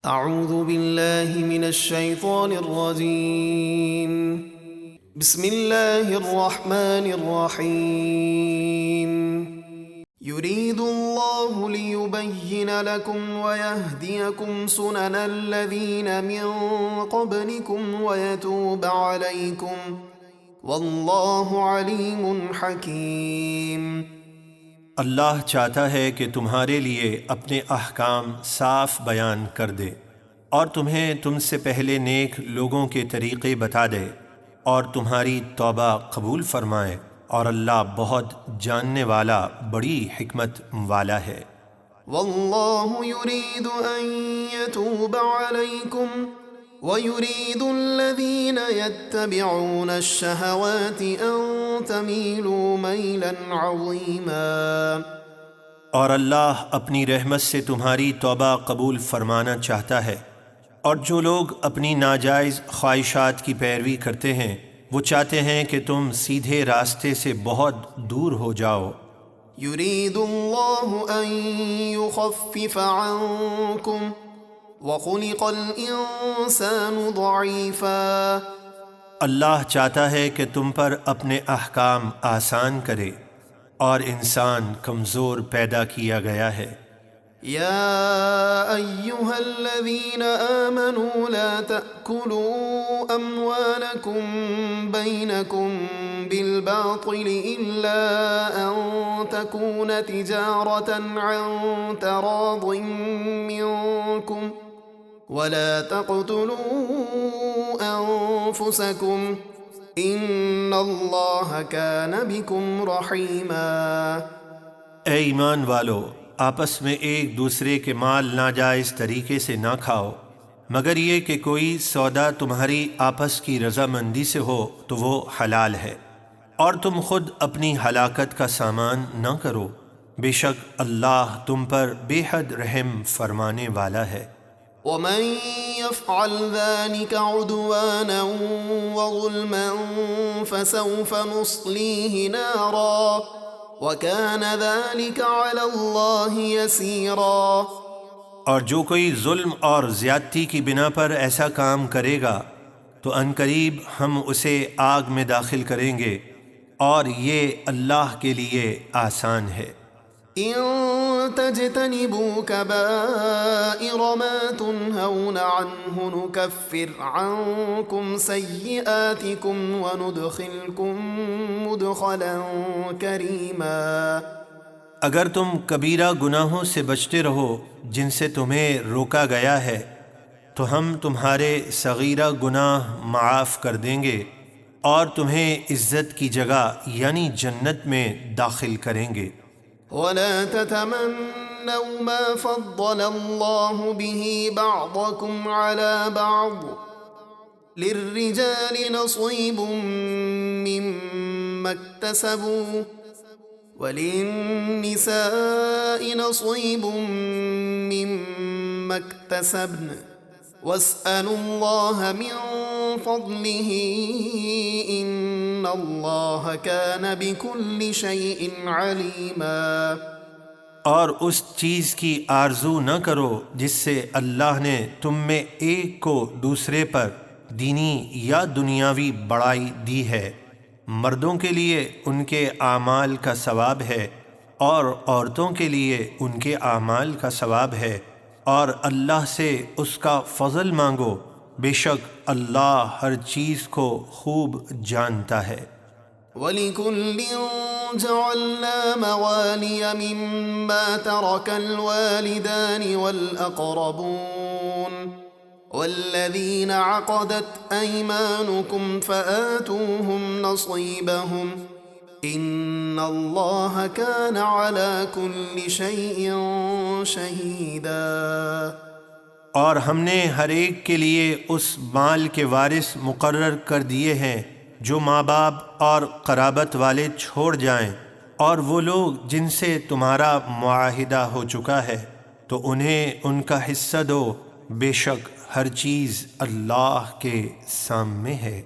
اعوذ باللہ من الشیطان الرجیم بسم اللہ الرحمن الرحیم یرید اللہ لیبین لکم ویہدیکم سنن الذین من قبلکم ویتوب علیکم واللہ علیم حکیم۔ اللہ چاہتا ہے کہ تمہارے لیے اپنے احکام صاف بیان کر دے اور تمہیں تم سے پہلے نیک لوگوں کے طریقے بتا دے اور تمہاری توبہ قبول فرمائے، اور اللہ بہت جاننے والا بڑی حکمت والا ہے۔ واللہ یرید ان یتوب علیکم وَيُرِيدُ الَّذِينَ يَتَّبِعُونَ الشَّهَوَاتِ أَن تَمِيلُوا مَيْلًا عَظِيمًا۔ اور اللہ اپنی رحمت سے تمہاری توبہ قبول فرمانا چاہتا ہے، اور جو لوگ اپنی ناجائز خواہشات کی پیروی کرتے ہیں وہ چاہتے ہیں کہ تم سیدھے راستے سے بہت دور ہو جاؤ۔ يُرِيدُ اللَّهُ أَن يُخَفِّفَ عَنكُمْ وَخُلِقَ الْإِنسَانُ ضَعِيفًا۔ اللہ چاہتا ہے کہ تم پر اپنے احکام آسان کرے، اور انسان کمزور پیدا کیا گیا ہے۔ يا أيها الذين آمنوا لا تأكلوا أموالكم بينكم بالباطل إلا أن تكون تجارة عن تراض منكم ولا تقتلوا أنفسكم إن الله كان بكم رحيما۔ اے ایمان والو، آپس میں ایک دوسرے کے مال ناجائز طریقے سے نہ کھاؤ، مگر یہ کہ کوئی سودا تمہاری آپس کی رضامندی سے ہو تو وہ حلال ہے، اور تم خود اپنی ہلاکت کا سامان نہ کرو، بے شک اللہ تم پر بے حد رحم فرمانے والا ہے۔ وَمَن يَفْعَلْ ذَلِكَ عُدْوَانًا وَظُلْمًا فَسَوْفَ نُصْلِيهِ نَارًا وَكَانَ ذَلِكَ عَلَى اللَّهِ يَسِيرًا۔ اور جو کوئی ظلم اور زیادتی کی بنا پر ایسا کام کرے گا تو عنقریب ہم اسے آگ میں داخل کریں گے، اور یہ اللہ کے لیے آسان ہے۔ إِن تَجْتَنِبُوا كَبَائِرَ مَا تُنْهَوْنَ عَنْهُ نُكَفِّرْ عَنْكُمْ سَيِّئَاتِكُمْ وَنُدْخِلْكُمْ مُدْخَلًا كَرِيمًا۔ اگر تم کبیرہ گناہوں سے بچتے رہو جن سے تمہیں روکا گیا ہے تو ہم تمہارے صغیرہ گناہ معاف کر دیں گے، اور تمہیں عزت کی جگہ یعنی جنت میں داخل کریں گے۔ وَلَا تَتَمَنَّوْا مَا فَضَّلَ اللَّهُ بِهِ بَعْضَكُمْ عَلَى بَعْضٍ لِلرِّجَالِ نَصِيبٌ مِّمَّا اكْتَسَبُوا وَلِلنِّسَاءِ نَصِيبٌ مِّمَّا اكْتَسَبْنَ وَاسْأَلُوا اللَّهَ مِن فَضْلِهِ إِنَّ اللَّهَ كَانَ بِكُلِّ شَيْءٍ عَلِيمًا۔ اور اس چیز کی آرزو نہ کرو جس سے اللہ نے تم میں ایک کو دوسرے پر دینی یا دنیاوی بڑائی دی ہے۔ مردوں کے لیے ان کے اعمال کا ثواب ہے، اور عورتوں کے لیے ان کے اعمال کا ثواب ہے، اور اللہ سے اس کا فضل مانگو، بے شک اللہ ہر چیز کو خوب جانتا ہے۔ وَلِكُلٍّ جَعَلْنَا مَوَالِيَ مِمَّا تَرَكَ الْوَالِدَانِ وَالْأَقْرَبُونَ وَالَّذِينَ عَقَدَتْ أَيْمَانُكُمْ فَآتُوهُمْ نَصِيبَهُمْ إِنَّ اللَّهَ كَانَ عَلَى كُلِّ شَيْءٍ شَهِيدًا۔ اور ہم نے ہر ایک کے لیے اس مال کے وارث مقرر کر دیے ہیں جو ماں باپ اور قرابت والے چھوڑ جائیں، اور وہ لوگ جن سے تمہارا معاہدہ ہو چکا ہے تو انہیں ان کا حصہ دو، بے شک ہر چیز اللہ کے سامنے ہے۔